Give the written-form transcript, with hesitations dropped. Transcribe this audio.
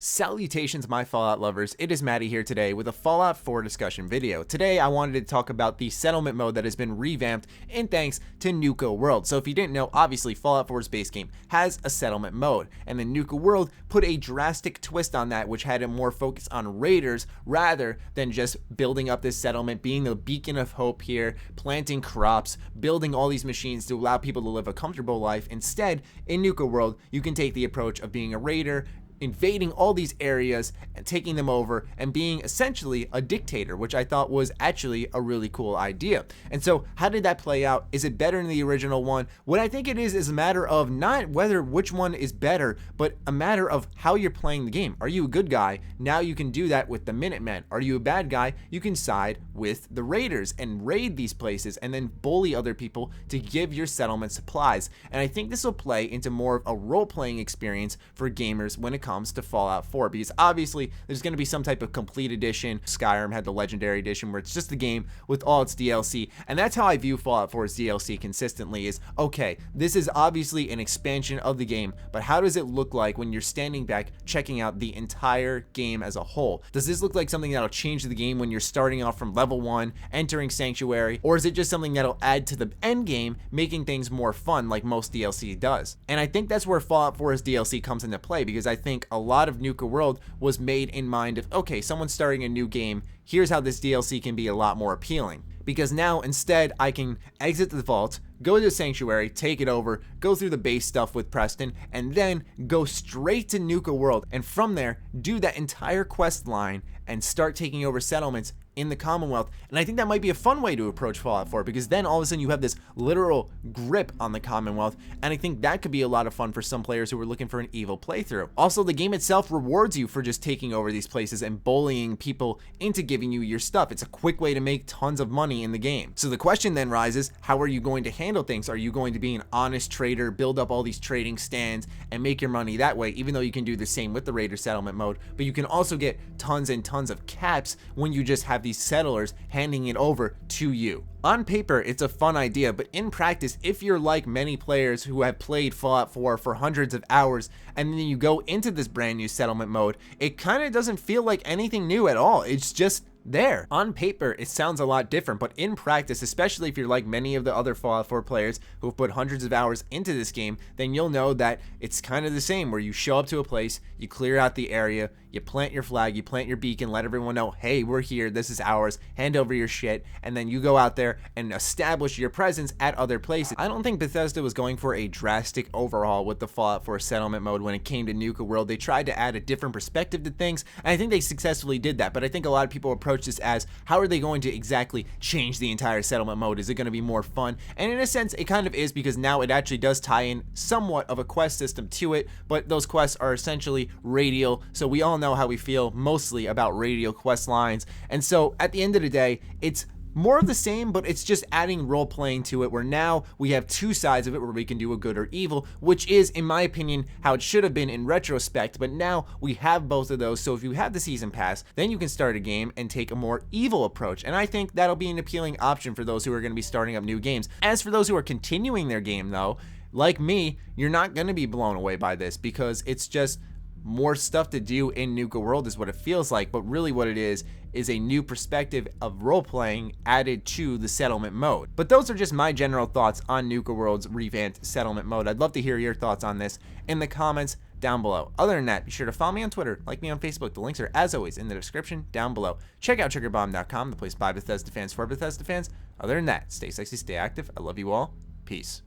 Salutations, my Fallout lovers. It is Matty here today with a Fallout 4 discussion video. Today, I wanted to talk about the settlement mode that has been revamped in thanks to Nuka World. So if you didn't know, obviously Fallout 4's base game has a settlement mode, and then Nuka World put a drastic twist on that, which had it more focused on raiders rather than just building up this settlement, being the beacon of hope here, planting crops, building all these machines to allow people to live a comfortable life. Instead, in Nuka World, you can take the approach of being a raider, invading all these areas and taking them over and being essentially a dictator, which I thought was actually a really cool idea. And so how did that play out? Is it better than the original one? What I think it is a matter of not whether which one is better, but a matter of how you're playing the game. Are you a good guy? Now you can do that with the Minutemen. Are you a bad guy? You can side with the raiders and raid these places and then bully other people to give your settlement supplies. And I think this will play into more of a role-playing experience for gamers when it comes to Fallout 4, because obviously there's going to be some type of complete edition. Skyrim had the legendary edition where it's just the game with all its DLC, and that's how I view Fallout 4's DLC consistently is, okay, this is obviously an expansion of the game, but how does it look like when you're standing back checking out the entire game as a whole? Does this look like something that'll change the game when you're starting off from level 1, entering Sanctuary, or is it just something that'll add to the end game, making things more fun like most DLC does? And I think that's where Fallout 4's DLC comes into play, because I think a lot of Nuka World was made in mind of, okay, someone's starting a new game, here's how this DLC can be a lot more appealing. Because now instead I can exit the vault, go to the Sanctuary, take it over, go through the base stuff with Preston, and then go straight to Nuka World, and from there do that entire quest line and start taking over settlements in the Commonwealth. And I think that might be a fun way to approach Fallout 4, because then all of a sudden you have this literal grip on the Commonwealth, and I think that could be a lot of fun for some players who are looking for an evil playthrough. Also, the game itself rewards you for just taking over these places and bullying people into giving you your stuff. It's a quick way to make tons of money in the game. So the question then rises, how are you going to handle things? Are you going to be an honest trader, build up all these trading stands and make your money that way, even though you can do the same with the Raider settlement mode, but you can also get tons and tons of caps when you just have these settlers handing it over to you. On paper, it's a fun idea, but in practice, if you're like many players who have played Fallout 4 for hundreds of hours, and then you go into this brand new settlement mode, it kind of doesn't feel like anything new at all. It's just there. On paper, it sounds a lot different, but in practice, especially if you're like many of the other Fallout 4 players who have put hundreds of hours into this game, then you'll know that it's kind of the same, where you show up to a place, you clear out the area, you plant your flag, you plant your beacon, let everyone know, hey, we're here, this is ours, hand over your shit, and then you go out there and establish your presence at other places. I don't think Bethesda was going for a drastic overhaul with the Fallout 4 settlement mode when it came to Nuka World. They tried to add a different perspective to things, and I think they successfully did that, but I think a lot of people approach this as, how are they going to exactly change the entire settlement mode? Is it going to be more fun? And in a sense, it kind of is, because now it actually does tie in somewhat of a quest system to it, but those quests are essentially radial, so we all know how we feel mostly about radial quest lines. And so at the end of the day, it's more of the same, but it's just adding role playing to it, where now we have two sides of it where we can do a good or evil, which is, in my opinion, how it should have been in retrospect. But now we have both of those, so if you have the season pass, then you can start a game and take a more evil approach, and I think that'll be an appealing option for those who are going to be starting up new games. As for those who are continuing their game though, like me, you're not going to be blown away by this, because it's just more stuff to do in Nuka World is what it feels like, but really what it is a new perspective of role-playing added to the settlement mode. But those are just my general thoughts on Nuka World's revamped settlement mode. I'd love to hear your thoughts on this in the comments down below. Other than that, be sure to follow me on Twitter, like me on Facebook. The links are, as always, in the description down below. Check out triggerbomb.com, the place by Bethesda fans for Bethesda fans. Other than that, stay sexy, stay active. I love you all. Peace.